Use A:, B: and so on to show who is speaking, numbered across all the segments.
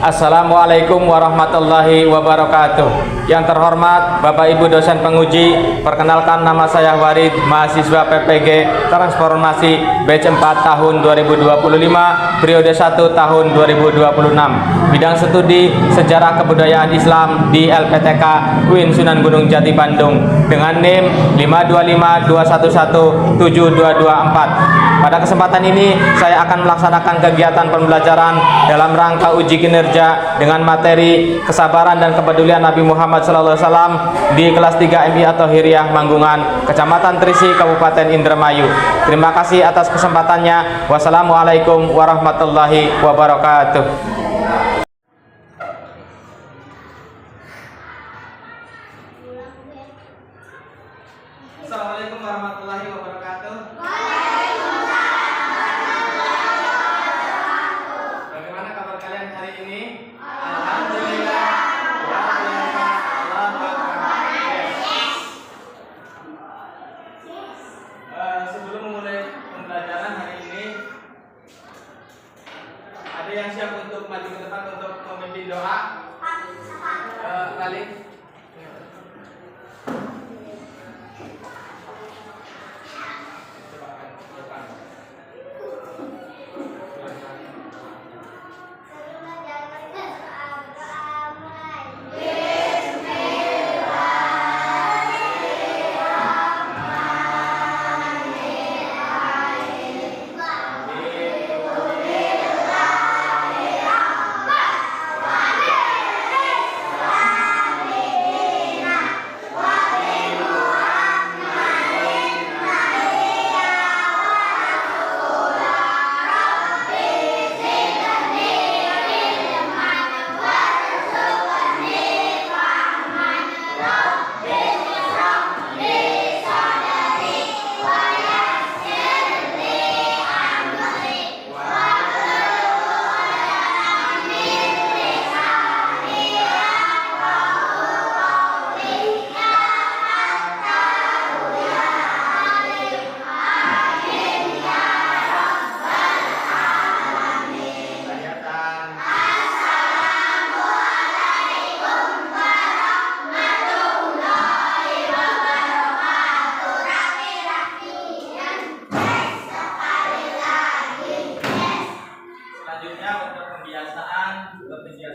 A: Assalamualaikum warahmatullahi wabarakatuh. Yang terhormat Bapak Ibu dosen penguji, perkenalkan nama saya Warid, mahasiswa PPG Transformasi Batch 4 tahun 2025, periode 1 tahun 2026. Bidang studi Sejarah Kebudayaan Islam di LPTK UIN Sunan Gunung Jati Bandung dengan NIM 525211724. Pada kesempatan ini saya akan melaksanakan kegiatan pembelajaran dalam rangka uji kinerja dengan materi kesabaran dan kepedulian Nabi Muhammad SAW di kelas 3 MI atau Hiriyah Manggungan, Kecamatan Trisi, Kabupaten Indramayu. Terima kasih atas kesempatannya. Wassalamualaikum warahmatullahi wabarakatuh. Assalamualaikum warahmatullahi wabarakatuh. Bagaimana kabar kalian hari ini? Alhamdulillah. Luar biasa. Allahu Akbar. Sebelum memulai pembelajaran hari ini, ada yang siap untuk maju ke depan untuk memimpin doa? Kali.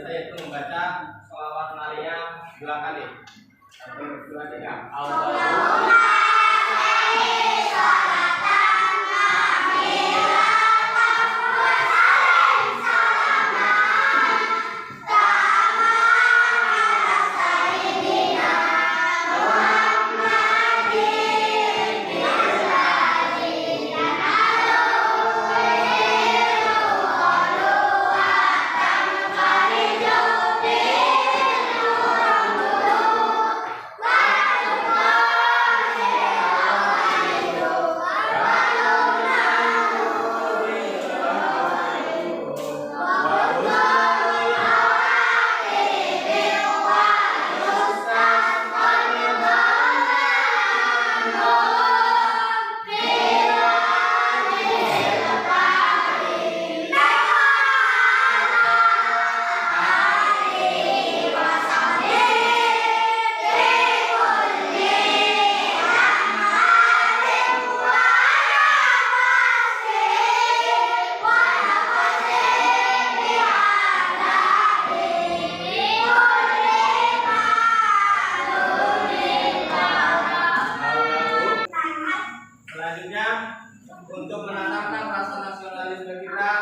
A: Yaitu membaca sholawat Maryam 2 kali. 1, 2, 3. Allahumma untuk menanamkan rasa nasionalisme kita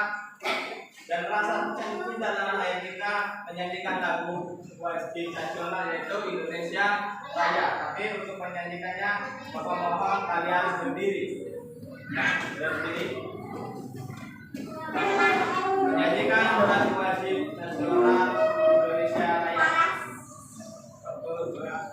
A: dan rasa cinta tanah air kita, menyanyikan lagu wajib nasional yaitu Indonesia Raya. Tapi untuk menyanyikannya, mohon kalian berdiri. Berdiri. Menyanyikan lagu wajib nasional Indonesia Raya. 1, 2, 3.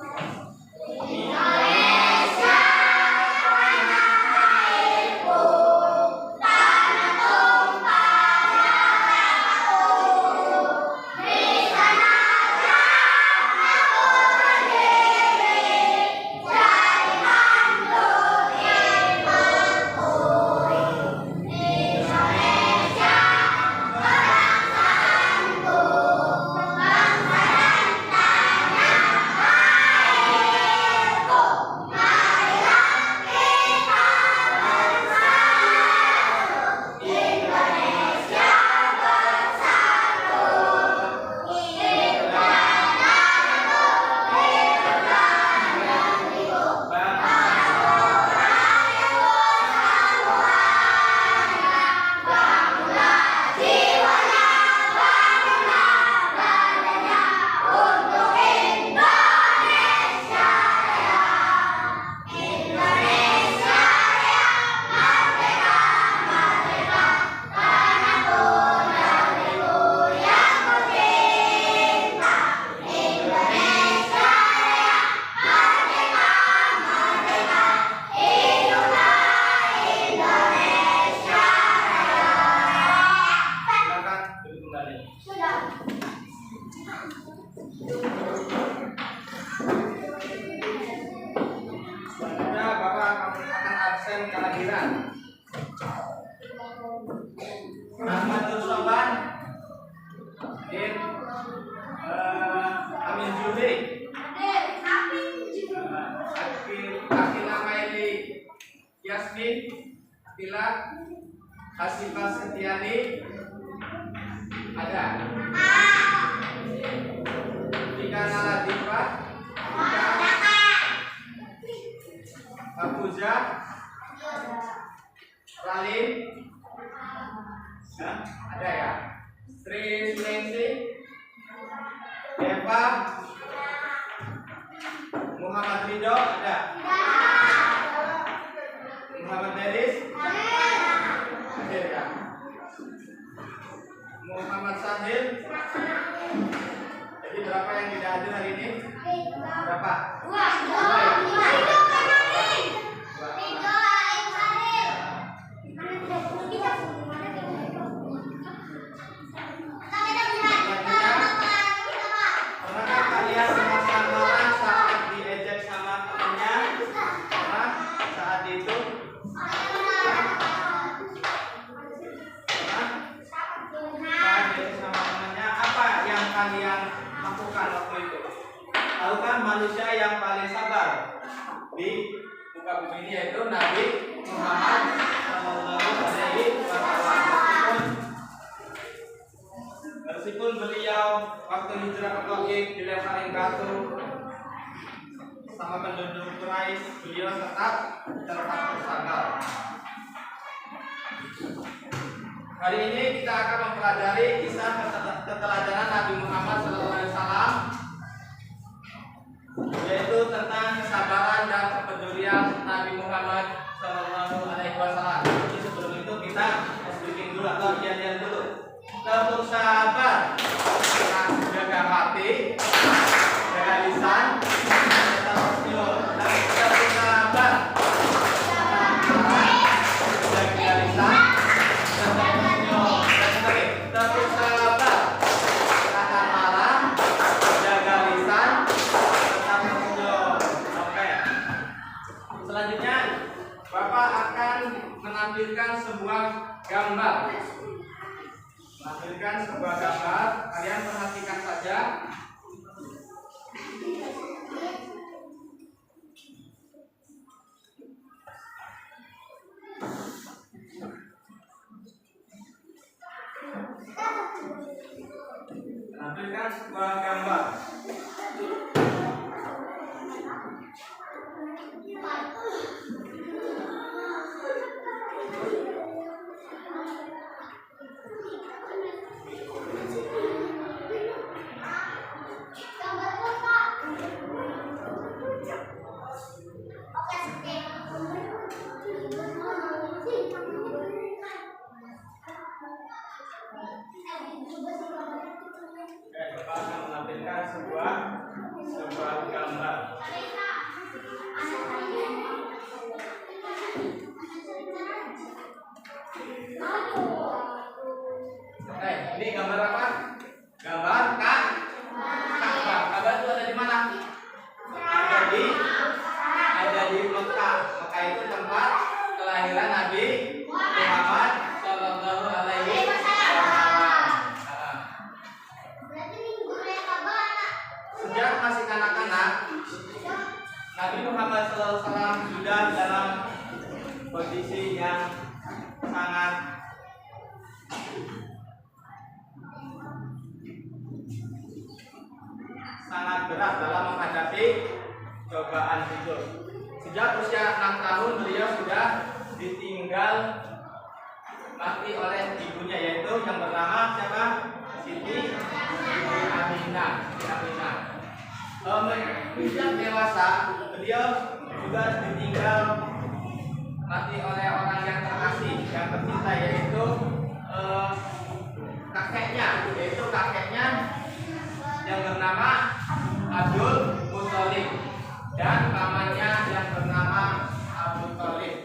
A: Ahmadul Soban bin Amin Juli Akila Maili Yasmin Akila Hasifah Setiani ada Tika Naladipa Abuja Ralim nah, ada ya Sri Sulengsi Deva Muhammad Ridho ada Muhammad Deris hadir ya Muhammad Sahil jadi berapa yang tidak hadir hari ini berapa dua ya kalian lakukan waktu itu? Tahu kan manusia yang paling sabar di muka bumi ini yaitu Nabi Muhammad Sallallahu Alaihi Wasallam. Meskipun beliau waktu hijrah ke Taif dilemparin batu sama penduduk Quraisy, beliau tetap bersabar. Hari ini kita akan mempelajari kisah keteladanan Nabi Muhammad SAW, yaitu tentang kesabaran dan kepedulian Nabi Muhammad SAW. Jadi sebelum itu kita speaking dulu atau iyan dulu. Untuk sabar, jaga hati, jaga lisan, tetap tersenyum. Untuk sabar, jaga lisan. Tetap sabar, tahan marah, jaga lisan, tetap tersenyum. Oke. Selanjutnya, Bapak akan menampilkan sebuah gambar. Kalian perhatikan saja. Menampilkan sebuah gambar. Bapak akan menampilkan sebuah gambar. Oke, ini gambar apa? Gambar Ka'bah. Ka'bah itu ada di mana? Ada di Mekah. Mekah itu tempat kelahiran Nabi Muhammad Sallallahu Alaihi Wasallam. Sejak masih kanak-kanak, Nabi Muhammad SAW sudah dalam kondisi yang sangat berat dalam menghadapi cobaan hidup. Sejak usia 6 tahun beliau sudah ditinggal mati oleh ibunya, yaitu yang bernama siapa? Siti Aminah. Sejak dewasa beliau juga ditinggal mati oleh orang yang terkasih, yang tercinta, yaitu kakeknya yang bernama Abdul Muthalib dan pamannya yang bernama Abu Thalib.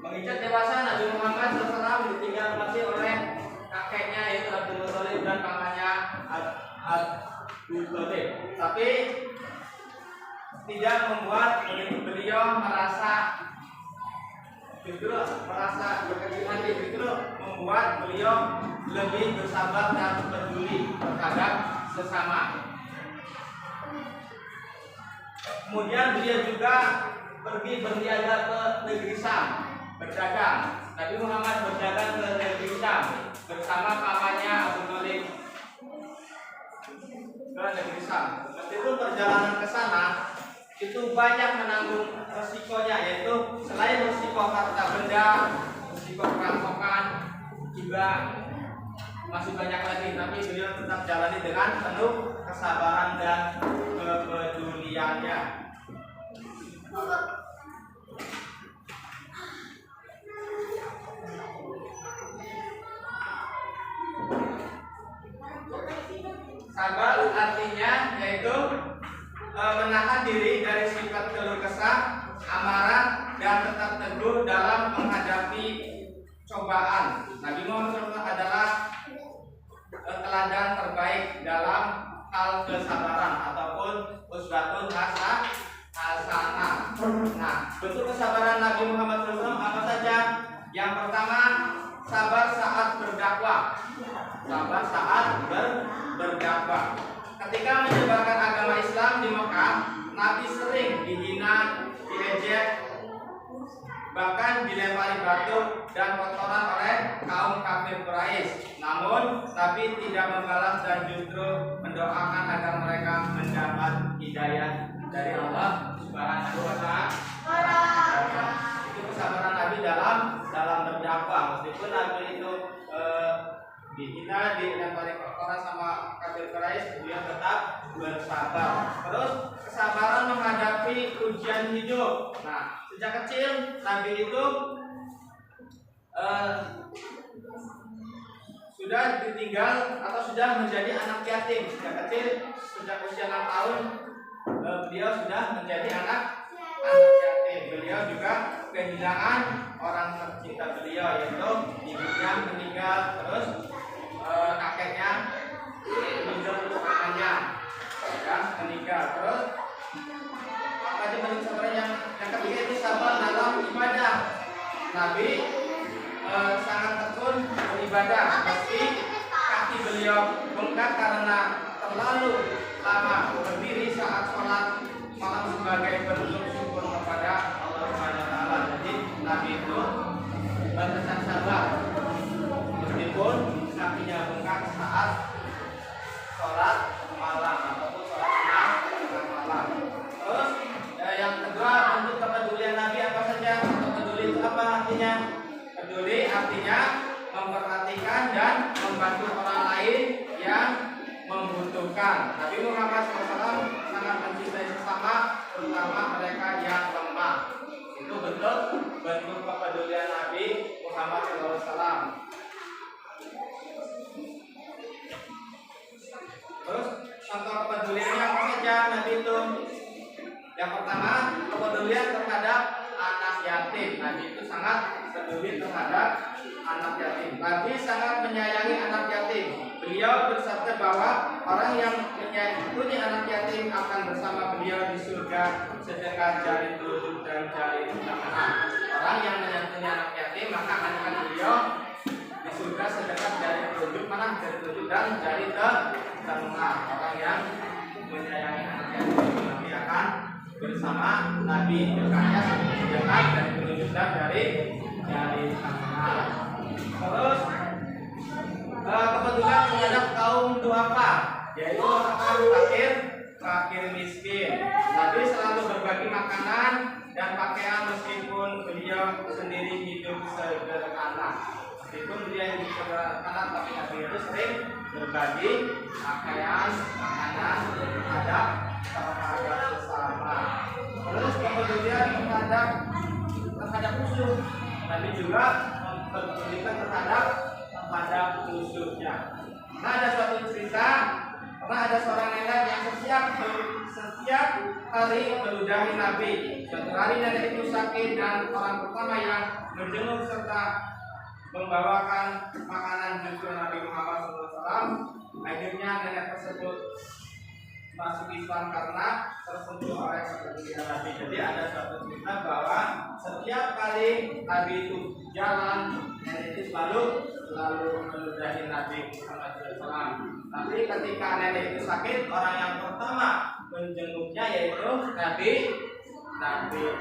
A: Menginjak dewasa, Nabi Muhammad SAW ditinggal mati oleh tapi tidak membuat beliau merasa berkecil hati, justru membuat beliau lebih bersabar dan peduli terhadap sesama. Kemudian beliau juga pergi berniaga ke negeri Syam, berdagang. Nabi Muhammad berdagang ke negeri Syam bersama pamannya Abu Thalib ke negeri Syam. Itu perjalanan ke sana itu banyak menanggung resikonya, yaitu selain resiko harta benda, resiko perampokan, juga masih banyak lagi. Tapi beliau tetap jalani dengan penuh kesabaran dan kepeduliannya. Sabar artinya yaitu menahan diri dari sifat keluh kesah, amarah, dan tetap teguh dalam menghadapi cobaan. Nabi Muhammad SAW adalah teladan terbaik dalam hal kesabaran ataupun uswatun hasanah. Nah, bentuk kesabaran Nabi Muhammad SAW apa saja? Yang pertama, sabar saat berdakwah. Sabar saat berdakwah. Ketika menyebarkan agama Islam di Mekah, Nabi sering dihina, diejek, bahkan dilempari batu dan kotoran oleh kaum kafir Quraisy. Namun Nabi tidak membalas dan justru mendoakan agar mereka mendapat hidayah dari Allah Subhanahu wa Ta'ala. Itu kesabaran Nabi dalam berdakwah. Meskipun Nabi itu dihina, dilempari kotoran sama kafir Quraisy, dia tetap bersabar. Terus kesabaran menghadapi ujian hidup. Nah, sejak kecil Nabi itu sudah ditinggal atau sudah menjadi anak yatim. Sejak kecil, sejak usia 6 tahun, beliau sudah menjadi anak yatim. Beliau juga kehilangan orang tercinta beliau, yaitu ibunya meninggal, terus kakeknya meninggal, pamannya dan meninggal. Terus apa aja bentuk sabar yang ketiga itu sabar dalam ibadah. Nabi sangat tekun beribadah meski kaki beliau bengkak karena terlalu lama berdiri saat sholat malam sebagai bentuk syukur kepada Allah Subhanahu wa Ta'ala. Jadi Nabi itu berkesan sabar meskipun kakinya bengkak saat sholat malam ataupun sholat malam. Terus yang kedua, bentuk kepedulian Nabi apa saja? Peduli itu apa artinya? Peduli artinya memperhatikan dan membantu orang lain yang membutuhkan. Nabi Muhammad SAW sangat mencintai sesama, terutama mereka yang lemah. Itu bentuk kepedulian Nabi Muhammad SAW. Terus contoh kepeduliannya apa saja Nabi itu? Yang pertama, kepedulian terhadap anak yatim. Nabi itu sangat peduli terhadap anak yatim. Nabi sangat menyayangi anak yatim. Beliau bersabda bahwa orang yang menyantuni anak yatim akan bersama beliau di surga sedekat jari telunjuk dan jari tangan. Orang yang menyantuni anak yatim maka akan beliau di surga sedekat jari telunjuk mana? Jari telunjuk dan jari tengah. Orang yang menyayangi anak yatim Nabi akan bersama Nabi, dekatnya dekat dari telunjuk dan dari jari tengah. Terus kepedulian terhadap kaum duafa, yaitu fakir miskin. Nabi selalu berbagi makanan dan pakaian meskipun beliau sendiri hidup sederhana. Meskipun beliau hidup sederhana, tapi Nabi itu sering berbagi pakaian, makanan terhadap sesama. Terus kepedulian terhadap musuh. Nabi juga mempedulikan terhadap musuhnya. Nah, ada suatu cerita, pernah ada seorang nenek yang setiap hari meludahi Nabi. Suatu hari nenek itu sakit dan orang pertama yang menjenguk serta membawakan makanan justru Nabi Muhammad SAW. Akhirnya nenek tersebut masuk Islam karena tersentuh oleh kepedulian Nabi. Jadi ada suatu cerita bahwa setiap kali Nabi itu jalan, nenek itu selalu meludahi Nabi Muhammad SAW. Tapi ketika nenek itu sakit, orang yang pertama menjenguknya yaitu Nabi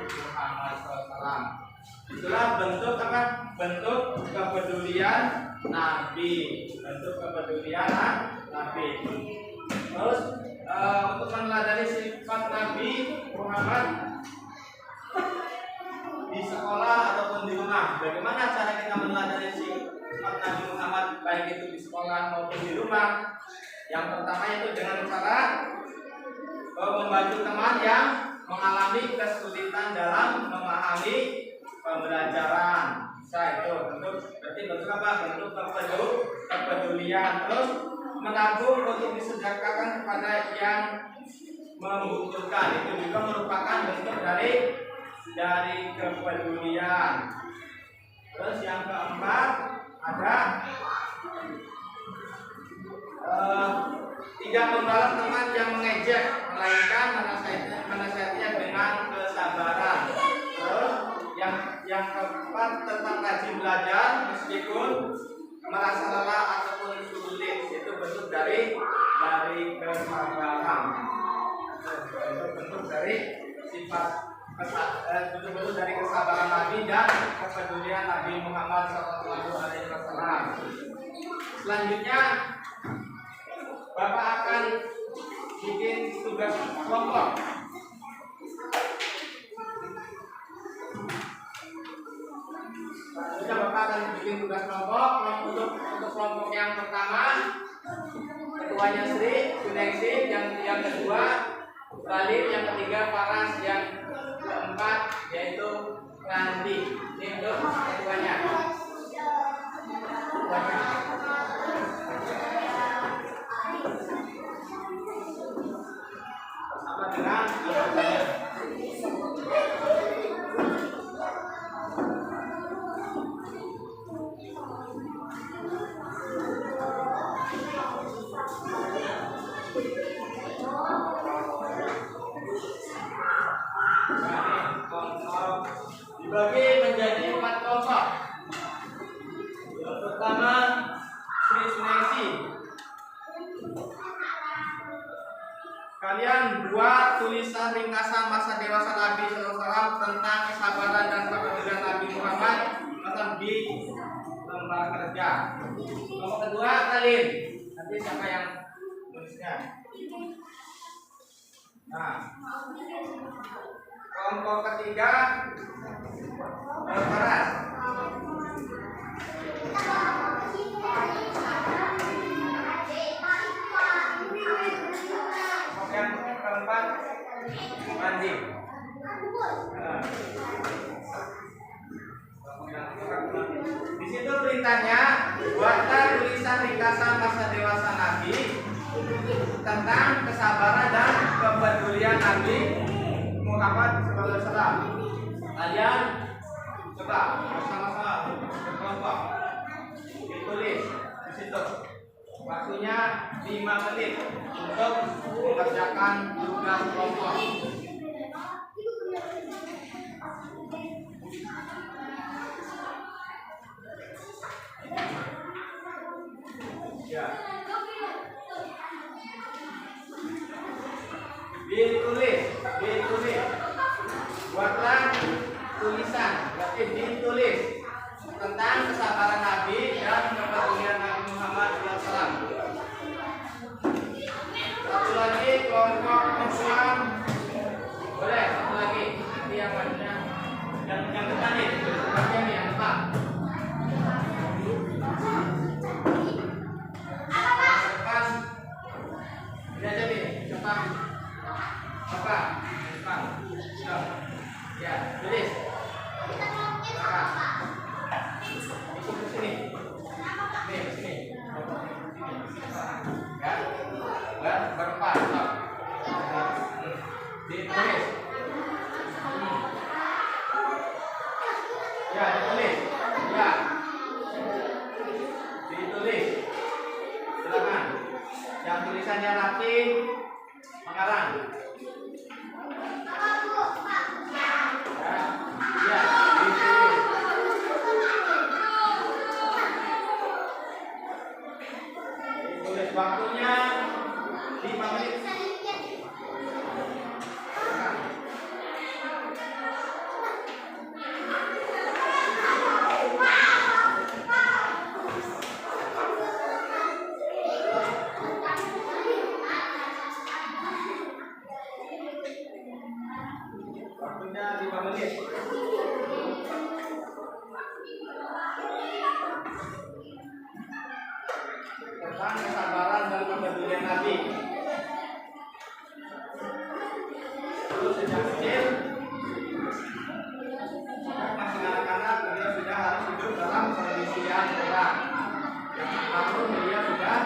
A: Muhammad SAW. Itulah bentuk apa? Bentuk kepedulian Nabi. Bentuk kepedulian Nabi. Terus untuk meneladani sifat Nabi Muhammad di sekolah ataupun di rumah. Bagaimana cara kita meneladani sifat Nabi Muhammad baik itu di sekolah maupun di rumah? Yang pertama itu dengan cara membantu teman yang mengalami kesulitan dalam memahami pembelajaran. Itu berarti bentuk apa? Bentuk kepedulian. Terus menabung untuk disedekahkan kepada yang membutuhkan. Itu juga merupakan bentuk dari kepedulian. Terus yang keempat ada tidak membalas teman yang mengejek, melainkan menasihatinya dengan kesabaran. Terus yang keempat tetap rajin belajar meskipun merasa lelah ataupun sulit. Itu bentuk dari kesabaran. Bentuk dari sifat bentuk dari kesabaran Nabi dan kepedulian Nabi Muhammad SAW. Selanjutnya Bapak akan bikin tugas kelompok. Selanjutnya Bapak akan bikin tugas kelompok. Untuk kelompok yang pertama, ketuanya Sri, Suneksi, yang kedua Salim, yang ketiga Faras, yang keempat yaitu Randi. Ini untuk ketuanya. Sama dengan anggotanya. Dibagi menjadi 4 kelompok. Yang pertama Sri Sunesi. Kalian buat tulisan ringkasan masa dewasa Nabi SAW tentang kesabaran dan kepedulian Nabi Muhammad di lembar kerja. Kelompok kedua kalian. Nanti siapa yang tulisnya? Nah, kelompok ketiga Faras. Kelompok yang keempat Mandi. Di situ beritanya, buatlah tulisan ringkasan masa dewasa Nabi tentang kesabaran dan kepedulian Nabi Muhammad SAW. Kalian coba bersama-sama berkelompok ditulis di situ. Waktunya 5 menit untuk mengerjakan tugas kelompok. Ya. Ditulis. Buatlah tulisan, berarti ditulis tentang kesabaran Nabi dan kepedulian Nabi Muhammad SAW. Satu lagi kelompok Islam. Boleh, satu lagi. Nanti yang bajunya yang depan nih, bagian yang depan. Depan. Ini aja nih, depan. Depan. Ya, tulis. Ikut ke sini. Nih, ke sini. Ya, berempat. Ditulis. Ya, ditulis. Ya. Ditulis. Silakan. Yang tulisannya rapi, Sekarang. Ya, tulis waktunya 5 menit. Waktunya 5 menit. Tentang kesabaran dan kepedulian Nabi. Terus sejak kecil, masih anak-anak, beliau sudah harus hidup dalam kondisi yang berat. Namun beliau sudah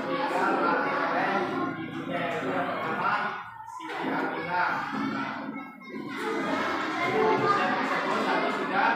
A: meninggal mati oleh ibunya, yaitu yang pertama Siti Aminah. Usia tersebut Nabi sudah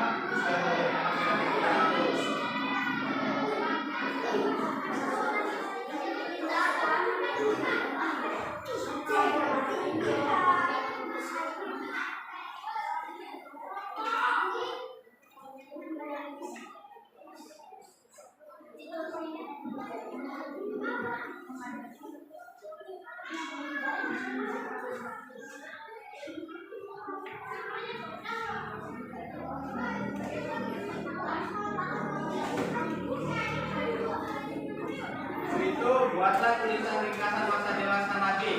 A: itu buatlah tulisan ringkasan masa dewasa Nabi.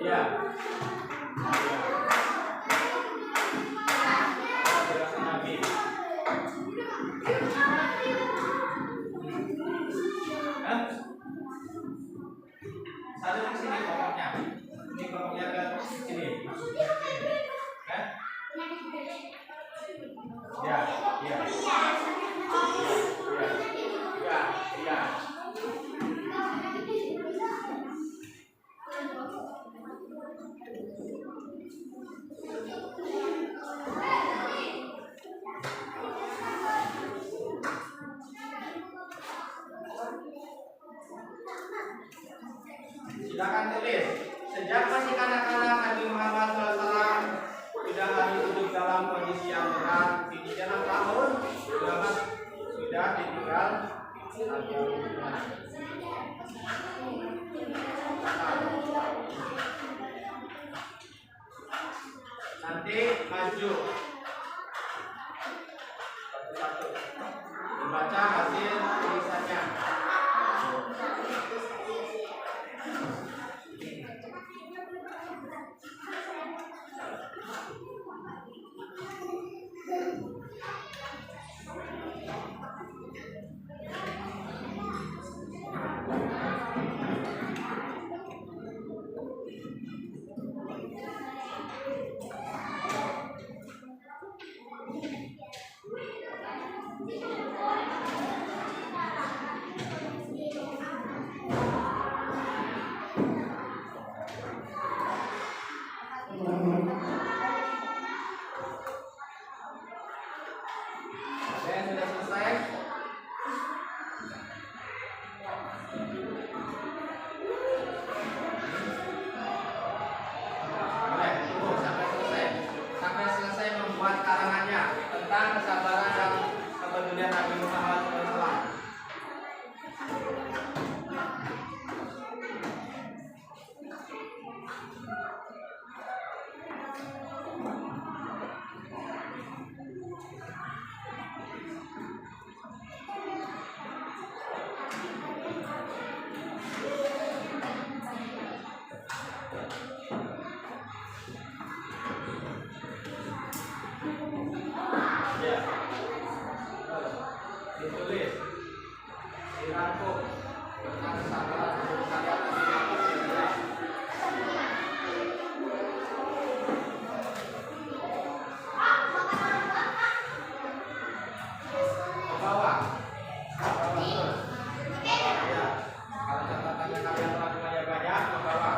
A: Ya. Dewasa Nabi. Satu di sini pokoknya. Ini pokoknya ke sini. Ya, ya. Ya. Silakan tulis. Sejak masih kanak-kanak Nabi Muhammad SAW sudah harus hidup dalam kondisi yang berat. Di 6 tahun sudah ditinggal. Nanti maju satu-satu dibaca hasil tulisannya. Saya sudah selesai. Boleh tunggu sampai selesai membuat karangannya tentang kesabaran dan kepedulian Nabi Muhammad SAW. Ya. Ditulis, dirangkum tentang kesabaran kepedulian Nabi Muhammad ke bawah. Ya. Kalau catatannya kalian telah banyak ke bawah.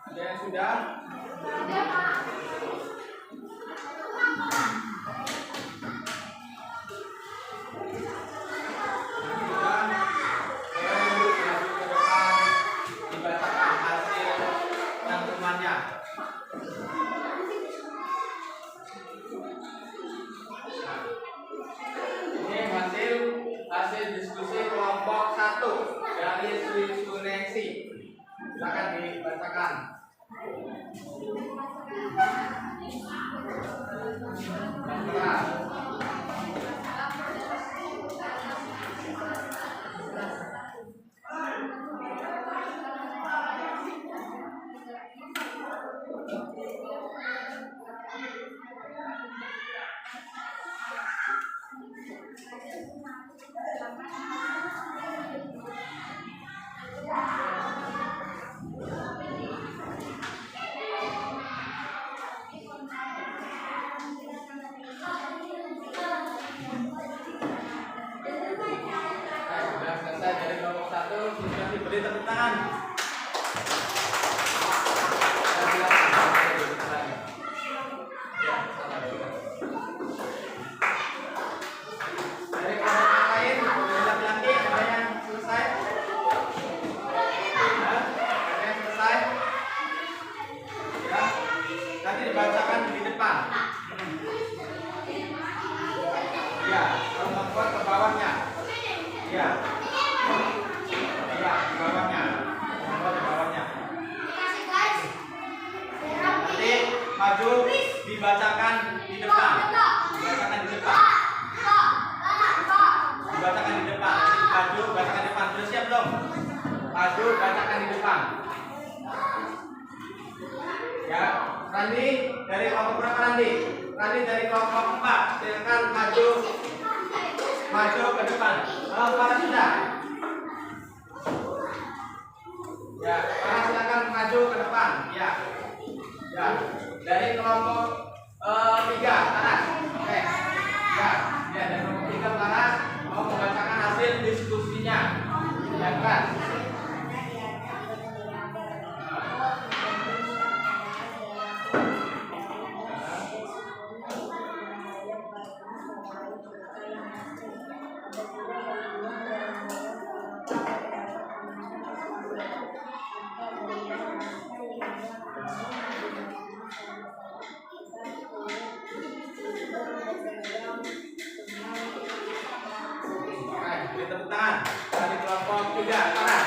A: Ada yang sudah? Dibacakan hasil rangkumannya. Ini hasil diskusi kelompok 1 dari Sunengsi. Silakan dibacakan. Sudah selesai dari kelompok 1, sudah diberi tepuk tangan. Dari kelompok yang lain, laki-laki ada yang selesai? Ada yang selesai? Ya, nanti dibacakan di depan. Ya, kalau membuat ke bawahnya. Ya. Ya, di bawahnya. Membuat di bawahnya. Nanti maju dibacakan di depan. Dibacakan di depan. Dibacakan di depan. Nanti maju bacakan di depan. Sudah siap belum? Maju bacakan di depan. Ya, Randi dari kelompok berapa Randi? Randi dari kelompok 4. Silakan maju ke depan. Para sudah. Ya, para silakan maju ke depan. Ya. Ya, dari kelompok 3 Laras. Oke. Ya, ya dari kelompok 3 Laras mau membacakan hasil diskusinya. Yang keras. Beri tepuk tangan dari kelompok 3 Laras.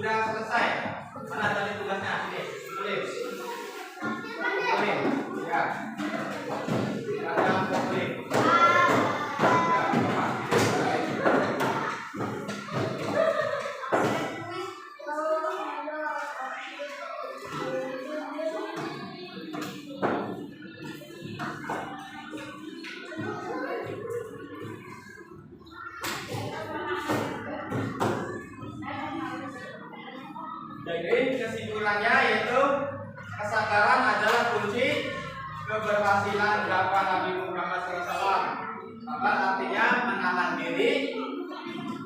A: sudah selesai. Mana tadi tugasnya? Ini, tulis. Tulis. Ya. Ada tulis. Jadi kesimpulannya yaitu kesabaran adalah kunci keberhasilan dakwah Nabi Muhammad SAW. Sabar artinya menahan diri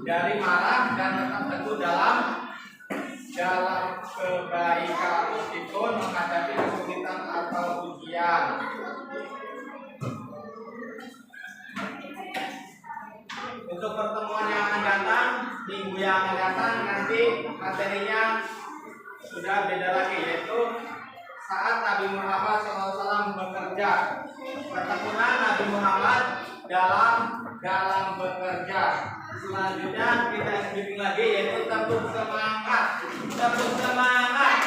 A: dari marah dan tetap teguh dalam kebaikan meskipun menghadapi kesulitan atau ujian. Untuk pertemuan yang akan datang, minggu yang akan datang nanti materinya sudah beda lagi, yaitu saat Nabi Muhammad SAW bekerja. Pertemuan Nabi Muhammad dalam bekerja. Selanjutnya kita skipping lagi, yaitu tepuk semangat. Tepuk semangat.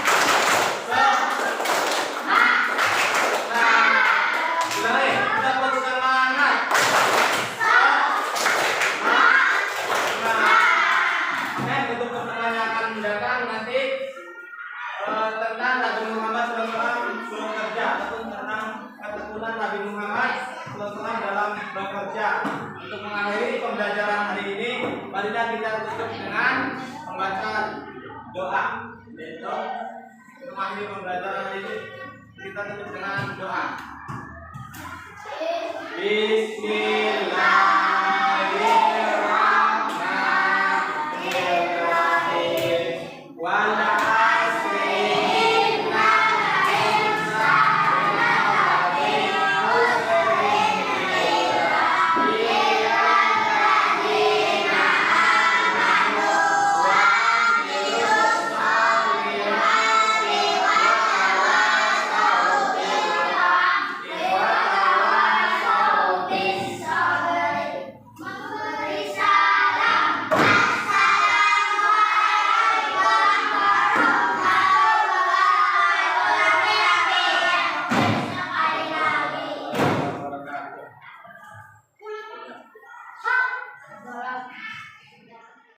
A: Tepuk semangat. Untuk pertemuan yang akan mendatang nanti tentang Nabi Muhammad SAW bekerja, ataupun tentang ketekunan Nabi Muhammad SAW dalam bekerja. Untuk mengakhiri pembelajaran hari ini, marilah kita tutup dengan membaca doa. Yaitu untuk mengakhiri pembelajaran hari ini, kita tutup dengan doa. Bismillahirrahmanirrahim. Wala